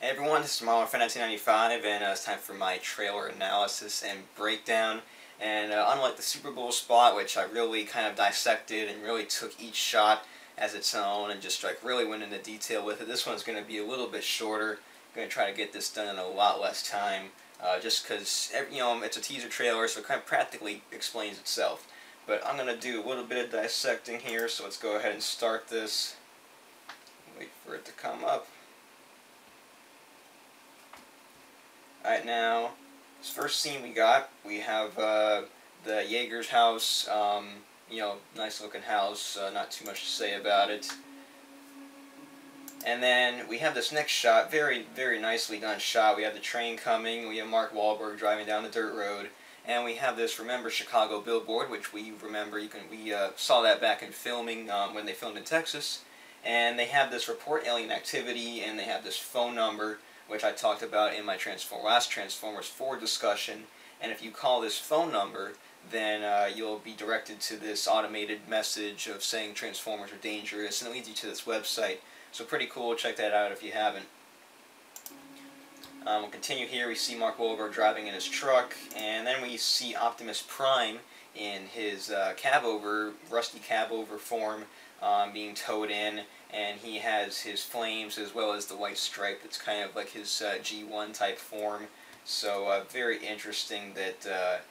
Hey everyone, this is Marlon from 1995, and it's time for my trailer analysis and breakdown. And unlike the Super Bowl spot, which I really kind of dissected and really took each shot as its own and just like really went into detail with it, this one's going to be a little bit shorter. I'm going to try to get this done in a lot less time, just because it's a teaser trailer, so it kind of practically explains itself. But I'm going to do a little bit of dissecting here, so let's go ahead and start this. Wait for it to come up. Alright, now, this first scene we have the Yeager's house, nice looking house, not too much to say about it. And then we have this next shot, very, very nicely done shot. We have the train coming, we have Mark Wahlberg driving down the dirt road, and we have this Remember Chicago billboard, which we saw that back in filming when they filmed in Texas. And they have this report alien activity, and they have this phone number, which I talked about in my last Transformers 4 discussion. And if you call this phone number, then you'll be directed to this automated message of saying Transformers are dangerous, and it leads you to this website. So pretty cool, check that out if you haven't. We'll continue here. We see Mark Wahlberg driving in his truck, and then we see Optimus Prime in his rusty cab-over form, being towed in, and he has his flames as well as the white stripe. It's kind of like his G1 type form. So very interesting that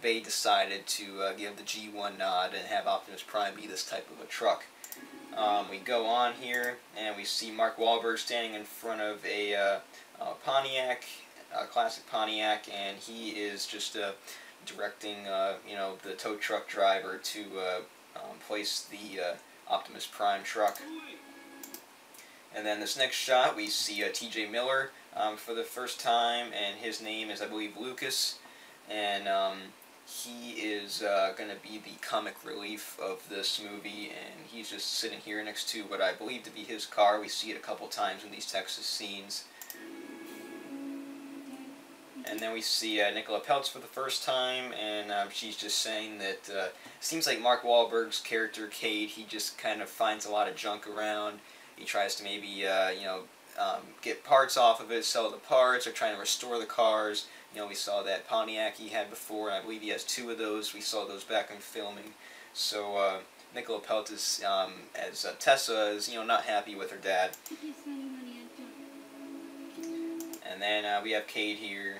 they decided to give the G1 nod and have Optimus Prime be this type of a truck. We go on here and we see Mark Wahlberg standing in front of a Pontiac, a classic Pontiac, and he is just directing the tow truck driver to place the Optimus Prime truck. And then this next shot we see T.J. Miller for the first time, and his name is, I believe, Lucas, and he is going to be the comic relief of this movie, and he's just sitting here next to what I believe to be his car. We see it a couple times in these Texas scenes. And then we see Nicola Peltz for the first time, and she's just saying that it seems like Mark Wahlberg's character, Cade, he just kind of finds a lot of junk around. He tries to maybe, get parts off of it, sell the parts, or trying to restore the cars. We saw that Pontiac he had before, and I believe he has 2 of those. We saw those back in filming. So Nicola Peltz is, as Tessa, is, not happy with her dad. And then we have Cade here,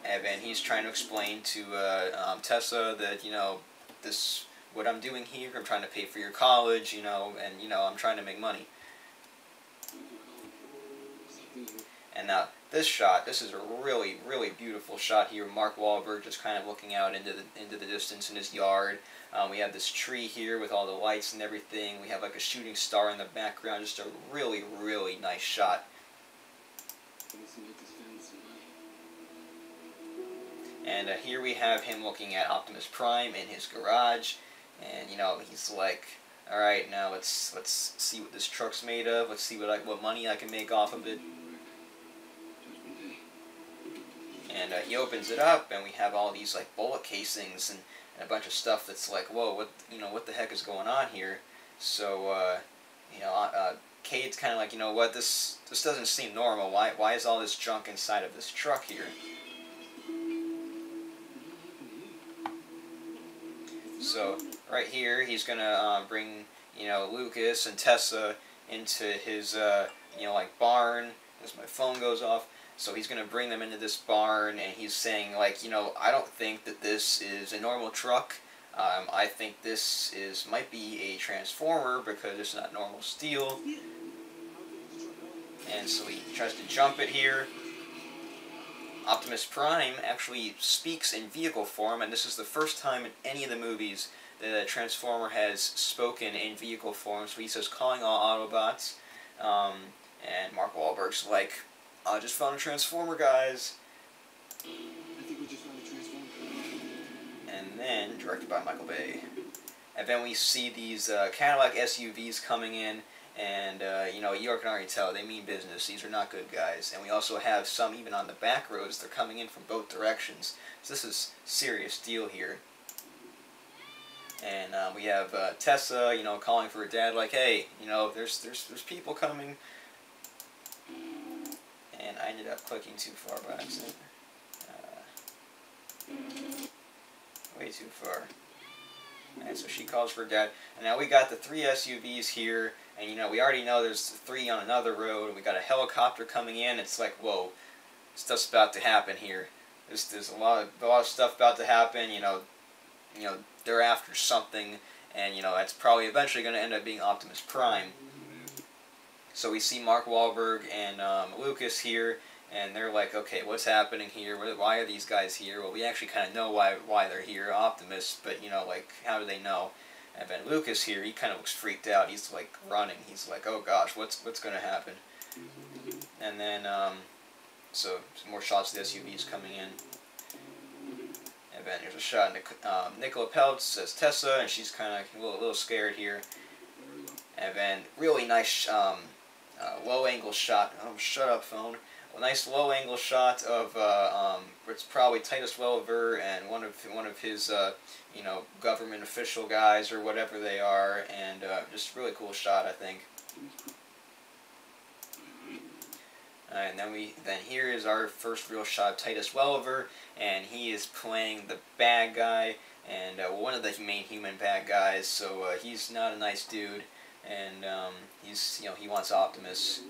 and he's trying to explain to Tessa that, what I'm doing here, I'm trying to pay for your college, and, I'm trying to make money. And now, this shot, this is a really, really beautiful shot here. Mark Wahlberg just kind of looking out into the distance in his yard. We have this tree here with all the lights and everything. We have like a shooting star in the background. Just a really, really nice shot. And here we have him looking at Optimus Prime in his garage, and he's like, "All right, now let's see what this truck's made of. Let's see what money I can make off of it." And he opens it up, and we have all these like bullet casings and a bunch of stuff that's like, "Whoa, what the heck is going on here?" So Cade's kind of like, what, this doesn't seem normal. Why is all this junk inside of this truck here? So right here, he's gonna bring Lucas and Tessa into his like barn. As my phone goes off, so he's gonna bring them into this barn, and he's saying like, I don't think that this is a normal truck. I think this might be a transformer because it's not normal steel. And so he tries to jump it here. Optimus Prime actually speaks in vehicle form, and this is the first time in any of the movies that a Transformer has spoken in vehicle form. So he says, "Calling all Autobots," and Mark Wahlberg's like, "I just found a Transformer, guys." I think we just found a Transformer. And then, directed by Michael Bay. And then we see these Cadillac SUVs coming in, and you can already tell they mean business. These are not good guys. And we also have some even on the back roads. They're coming in from both directions. So this is serious deal here. And we have Tessa, calling for her dad, like, "Hey, there's people coming." and I ended up clicking too far by accident. Way too far. Alright, so she calls for dad. And now we got the 3 SUVs here, and you know, we already know there's 3 on another road, and we got a helicopter coming in. It's like, whoa, stuff's about to happen here. There's a lot of stuff about to happen, you know, they're after something, and you know, that's probably eventually going to end up being Optimus Prime. So we see Mark Wahlberg and Lucas here, and they're like, okay, what's happening here? Why are these guys here? Well, we actually kind of know why they're here, Optimus, but you know, like, how do they know? And then Lucas here, he kind of looks freaked out. He's like running. He's like, oh gosh, what's going to happen? And then, so some more shots of the SUVs coming in. And then there's a shot of Nicola Peltz as Tessa, and she's kind of a little scared here. And then really nice low-angle shot. Oh, shut up, phone. A nice low-angle shot of it's probably Titus Welliver and one of his you know, government official guys or whatever they are, and just a really cool shot, I think. And then here is our first real shot of Titus Welliver, and he is playing the bad guy, and one of the main human bad guys. So he's not a nice dude, and he's, you know, he wants Optimus.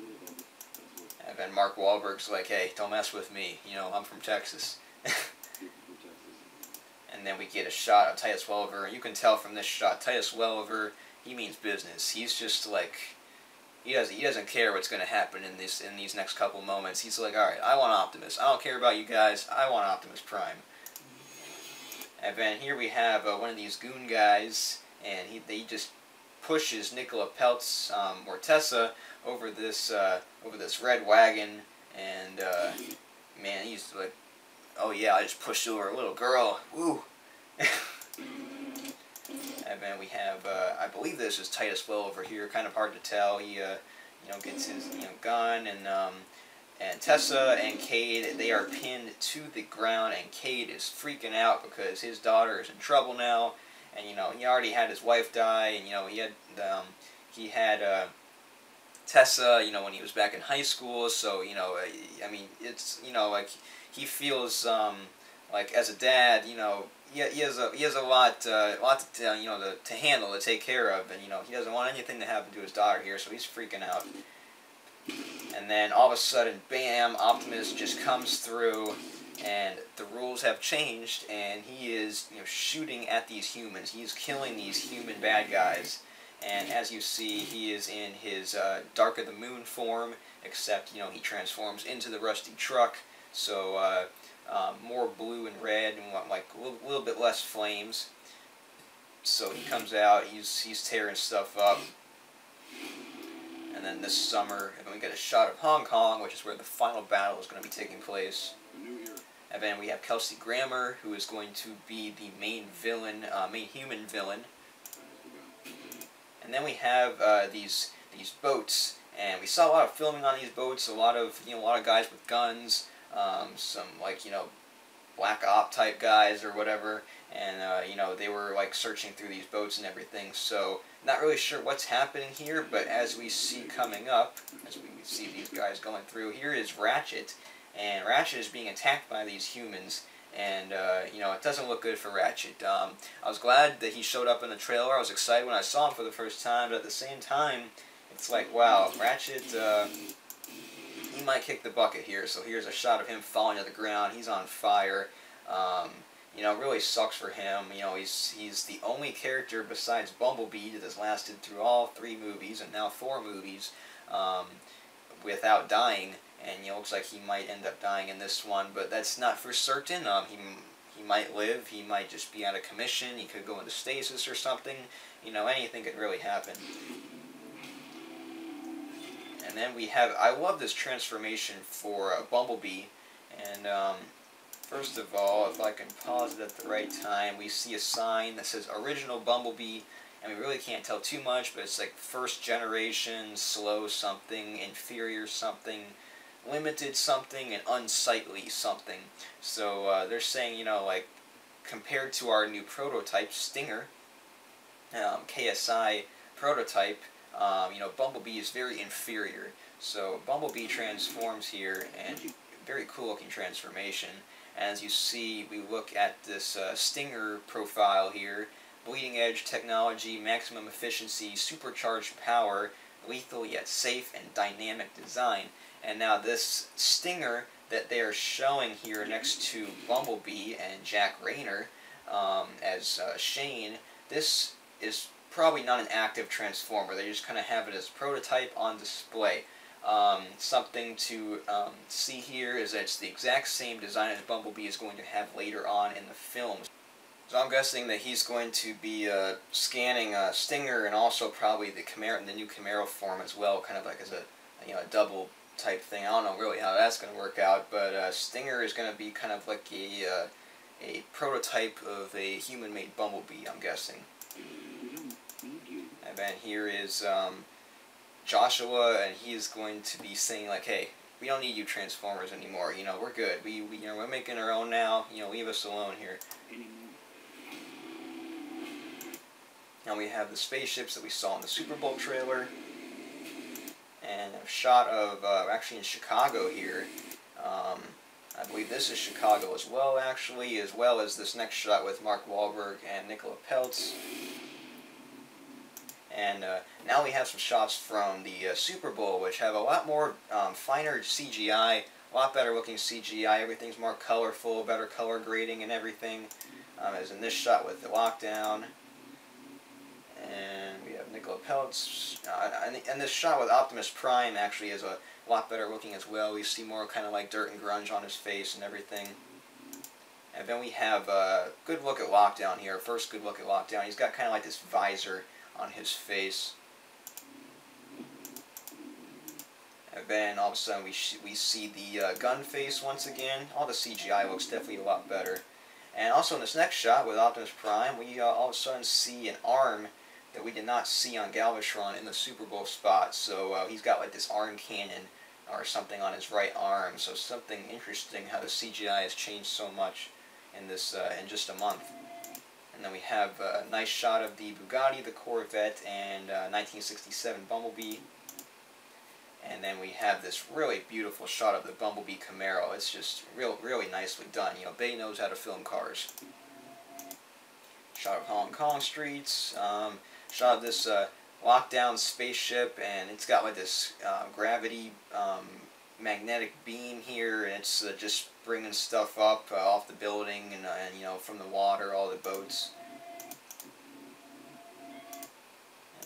And then Mark Wahlberg's like, hey, don't mess with me. You know, I'm from Texas. And then we get a shot of Titus Welliver, and you can tell from this shot, Titus Welliver, he means business. He's just like, he doesn't care what's going to happen in these next couple moments. He's like, all right, I want Optimus. I don't care about you guys. I want Optimus Prime. And then here we have one of these goon guys, and he just pushes Nicola Peltz or Tessa over this red wagon, and man, he's like, oh yeah, I just pushed over a little girl. Woo. And then we have, I believe this is Titus Welliver here. Kind of hard to tell. He, you know, gets his, you know, gun, and Tessa and Cade, they are pinned to the ground, and Cade is freaking out because his daughter is in trouble now, and you know, he already had his wife die, and you know, he had Tessa, you know, when he was back in high school. So you know, I mean, it's, you know, like, he feels like, as a dad, you know, he has a lot to you know, to handle, to take care of, and you know, he doesn't want anything to happen to his daughter here, so he's freaking out. And then all of a sudden, bam, Optimus just comes through, and the rules have changed, and he is, you know, shooting at these humans. He's killing these human bad guys, and as you see, he is in his Dark of the Moon form, except, you know, he transforms into the rusty truck, so more blue and red, and like a little bit less flames. So he comes out, he's tearing stuff up. And then this summer, we get a shot of Hong Kong, which is where the final battle is going to be taking place. And then we have Kelsey Grammer, who is going to be the main villain, main human villain. And then we have these boats, and we saw a lot of filming on these boats. A lot of guys with guns, some, like, you know, black op type guys or whatever, and you know, they were like searching through these boats and everything. So not really sure what's happening here, but as we see coming up, as we see these guys going through, here is Ratchet, and Ratchet is being attacked by these humans, and you know, it doesn't look good for Ratchet. I was glad that he showed up in the trailer. I was excited when I saw him for the first time, but at the same time, it's like, wow, Ratchet, he might kick the bucket here. So here's a shot of him falling to the ground. He's on fire. You know, it really sucks for him. You know, he's the only character besides Bumblebee that has lasted through all 3 movies, and now 4 movies, without dying. And you know, it looks like he might end up dying in this one, but that's not for certain. He might live. He might just be out of commission. He could go into stasis or something. You know, anything could really happen. And then we have, I love this transformation for Bumblebee, and first of all, if I can pause it at the right time, we see a sign that says Original Bumblebee, and we really can't tell too much, but it's like first generation, slow something, inferior something, limited something, and unsightly something. So they're saying, you know, like, compared to our new prototype, Stinger, KSI prototype, you know, Bumblebee is very inferior. So Bumblebee transforms here, and very cool looking transformation. As you see, we look at this Stinger profile here. Bleeding edge technology, maximum efficiency, supercharged power, lethal yet safe, and dynamic design. And now this Stinger that they are showing here next to Bumblebee and Jack Rayner as Shane, this is probably not an active transformer. They just kind of have it as prototype on display. Something to see here is that it's the exact same design as Bumblebee is going to have later on in the film. So I'm guessing that he's going to be scanning Stinger and also probably the Camaro, the new Camaro form as well, kind of like as a a double type thing. I don't know really how that's going to work out, but Stinger is going to be kind of like a prototype of a human-made Bumblebee, I'm guessing. And then here is Joshua, and he is going to be saying like, hey, we don't need you Transformers anymore, we're good. We're making our own now, leave us alone here. Now we have the spaceships that we saw in the Super Bowl trailer, and a shot of, actually in Chicago here. I believe this is Chicago as well, actually, as well as this next shot with Mark Wahlberg and Nicola Peltz. And now we have some shots from the Super Bowl, which have a lot more finer CGI, a lot better looking CGI. Everything's more colorful, better color grading and everything. As in this shot with the lockdown. And we have Nicola Peltz. And this shot with Optimus Prime actually is a lot better looking as well. We see more kind of like dirt and grunge on his face and everything. And then we have a good look at Lockdown here. First good look at Lockdown. He's got kind of like this visor on his face. And then all of a sudden we see the gun face once again. All the CGI looks definitely a lot better. And also in this next shot with Optimus Prime, we all of a sudden see an arm that we did not see on Galvatron in the Super Bowl spot. So he's got like this arm cannon or something on his right arm. So something interesting how the CGI has changed so much in this in just a month. And then we have a nice shot of the Bugatti, the Corvette, and 1967 Bumblebee. And then we have this really beautiful shot of the Bumblebee Camaro. It's just really nicely done. Bay knows how to film cars. Shot of Hong Kong streets. Shot of this lockdown spaceship, and it's got like this gravity magnetic beam here, and it's just bringing stuff up off the building and from the water, all the boats.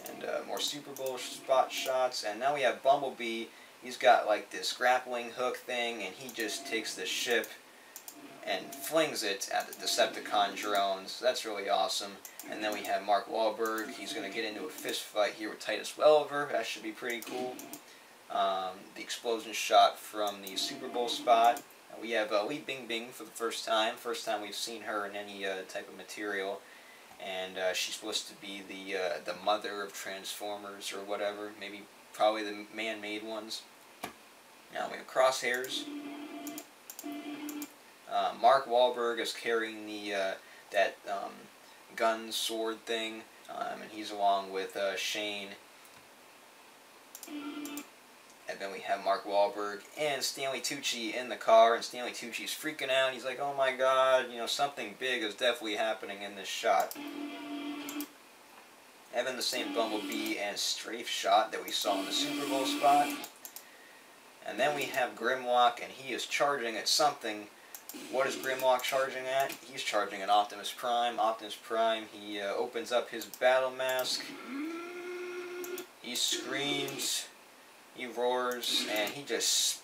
And more Super Bowl spot shots. And now we have Bumblebee. He's got like this grappling hook thing, and he just takes the ship and flings it at the Decepticon drones. That's really awesome. And then we have Mark Wahlberg. He's going to get into a fist fight here with Titus Welliver. That should be pretty cool. The explosion shot from the Super Bowl spot. We have Li Bingbing for the first time. First time we've seen her in any type of material. And she's supposed to be the mother of Transformers or whatever. Maybe probably the man-made ones. Now we have Crosshairs. Mark Wahlberg is carrying that gun sword thing, and he's along with Shane. And then we have Mark Wahlberg and Stanley Tucci in the car, and Stanley Tucci's freaking out. He's like, oh my god, something big is definitely happening in this shot. And then the same Bumblebee and Strafe shot that we saw in the Super Bowl spot. And then we have Grimlock, and he is charging at something. What is Grimlock charging at? He's charging at Optimus Prime. Optimus Prime, he opens up his battle mask. He screams. He roars, and he just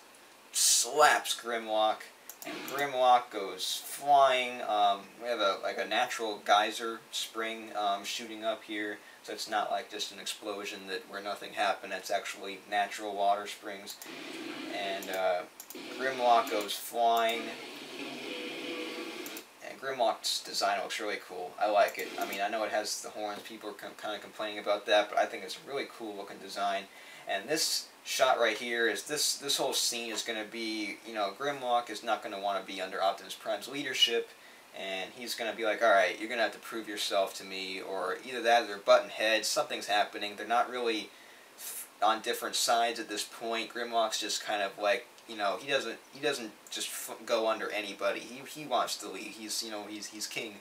slaps Grimlock, and Grimlock goes flying. We have a natural geyser spring shooting up here, so it's not like just an explosion where nothing happened. It's actually natural water springs, and Grimlock goes flying. And Grimlock's design looks really cool. I like it. I mean, I know it has the horns. People are kind of complaining about that, but I think it's a really cool looking design. And this shot right here is this whole scene is going to be, Grimlock is not going to want to be under Optimus Prime's leadership, and he's going to be like, alright, you're going to have to prove yourself to me, or either that or they're butting heads, something's happening, they're not really on different sides at this point. Grimlock's just kind of like, you know, he doesn't just go under anybody. He wants to lead. He's, you know, he's king.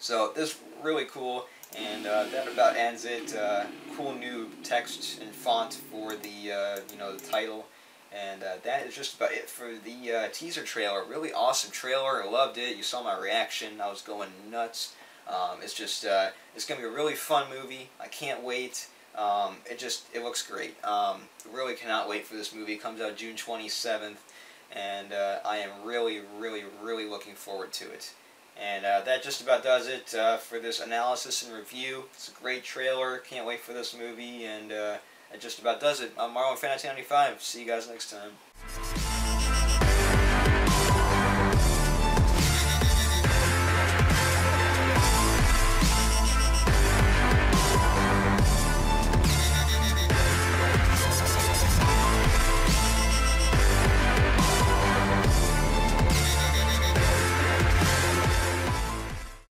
So this is really cool, and that about ends it. Cool new text and font for the you know, the title, and that is just about it for the teaser trailer. Really awesome trailer. I loved it. You saw my reaction. I was going nuts. It's just it's gonna be a really fun movie. I can't wait. It looks great. Really cannot wait for this movie. It comes out June 27th, and I am really looking forward to it. And that just about does it for this analysis and review. It's a great trailer. Can't wait for this movie, and that just about does it. I'm Marlon Fan 95. See you guys next time.